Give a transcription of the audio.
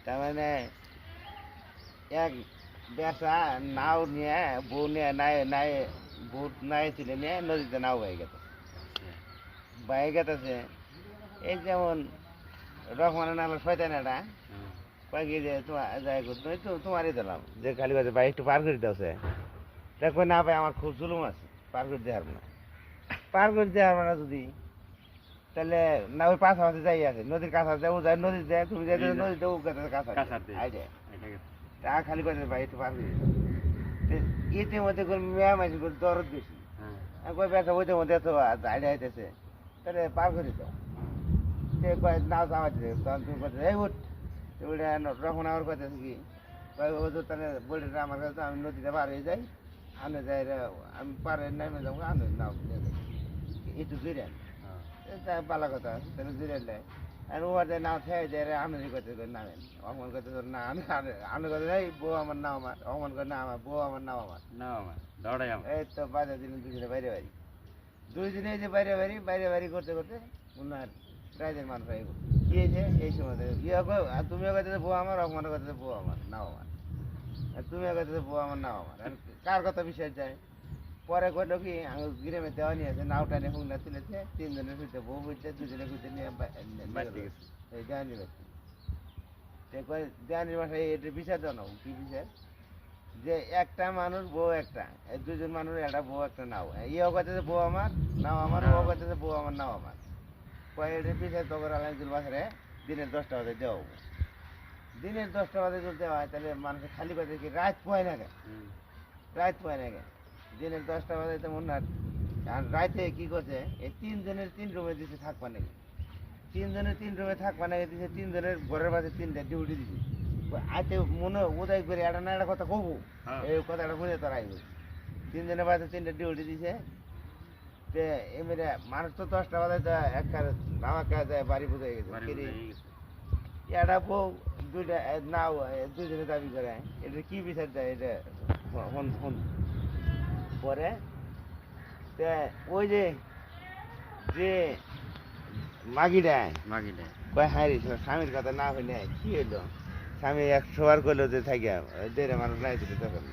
তার মানে এক বেসা নাও নিয়ে বউ নিয়ে নাই নাই বউ নাই তুলে নিয়ে নদীতে নাও বয়ে গেছে বয়ে গেতেছে। এই যেমন রহমানের নাম শয়তানেরা কয়েক যে তোমার যাই তো তোমারই দিলাম যে খালি কথা ভাই একটু পার করে দিতেছে দেখো না ভাই আমার খুব জুলুম আছে পার করে দেওয়ার না পার করে দেওয়ার না যদি তাহলে না ওই পাশাপাশি যাই আছে নদীর কাছা যায় ও যায় নদী যায় তুমি যাই নদীতে ও কাছা তা খালি কথা ভাই একটু পার করে ইতির মধ্যে করে মেয়া মাঝি করে দরদ বেশি কই ব্যথা ওইটার মধ্যে এত আইডিয়া আইতেছে তাহলে পার করে দাও সে কয় নাও আমার তখন তুমি কথা এই উঠ ওইটা রখন আমার কথা কি কয় ও তো তাহলে বলে আমার কাছে আমি নদীতে পার হয়ে যাই আনে যাই আমি পারে নেমে যাবো আনে নাও একটু জুড়ে তা পালা কথা তাহলে জুড়ে নেয় আর ও নাও খেয়ে যায় আনন্দ করতে নামেন অমন করতে না আনন্দ করতে নেই বউ আমার নাও আমার অমন করে না আমার বউ আমার নাও আমার এই তো বাজার দিন দুদিনে বাইরে বাড়ি 2 দিনে যে বাইরে বাড়ি করতে করতে ওনার রাইজের মানুষ হয়ে কি হয়েছে এই সময় তুমিও কথা বউ আমার অপমান কথা বউ আমার নাও আমার তুমিও কথা বউ আমার নাও আমার কার কথা বিশ্বাস যায় পরে কইলো কি গ্রামে দেওয়া নিয়ে আছে নাও টানে হুংনা তুলেছে 3 জনের হইতে বউ হইতে 2 জনের হইতে নিয়ে এই দেওয়ানি ব্যক্তি দেওয়ানির বাসায় এটা বিচার জানো কি বিচার যে একটা মানুষ বউ একটা 2 জন মানুষ একটা বউ একটা নাও ইয়েও কথা বউ আমার নাও আমার ও কথা বউ আমার নাও আমার কয়েকটা পিছিয়ে তখন আলাইজুল বাসারে দিনের 10টা বাজে দেওয়া দিনের 10টা বাজে যদি দেওয়া হয় তাহলে মানুষের খালি বাজে কি রাত পয় না গে দিনের 10টা বাজে তেমন না আর রাতে কি করছে এই 3 জনের 3 রুমে দিচ্ছে থাকবা নাকি 3 জনের 3 রুমে থাকবা নাকি দিচ্ছে 3 জনের ঘরের বাজে 3টা ডিউটি দিচ্ছে আইতে মনে উদয় করে একটা না একটা কথা কবো এই কথাটা বুঝে তোর আইব 3 জনের বাজে 3টা ডিউটি দিছে যে এমনি মানুষ তো 10টা বাজে একটা নামা কাজ যায় বাড়ি বুঝে গেছে এটা বউ 2টা নাও 2 জনে দাবি করে এটা কি বিচার দেয় এটা হন পরে ওই যে মাগিটা কয় হ্যাঁ রে স্বামীর কথা না হইলে কি হইলো স্বামী 100 বার করলো যে থাকিয়া দেড়ে মানুষ নাই তখন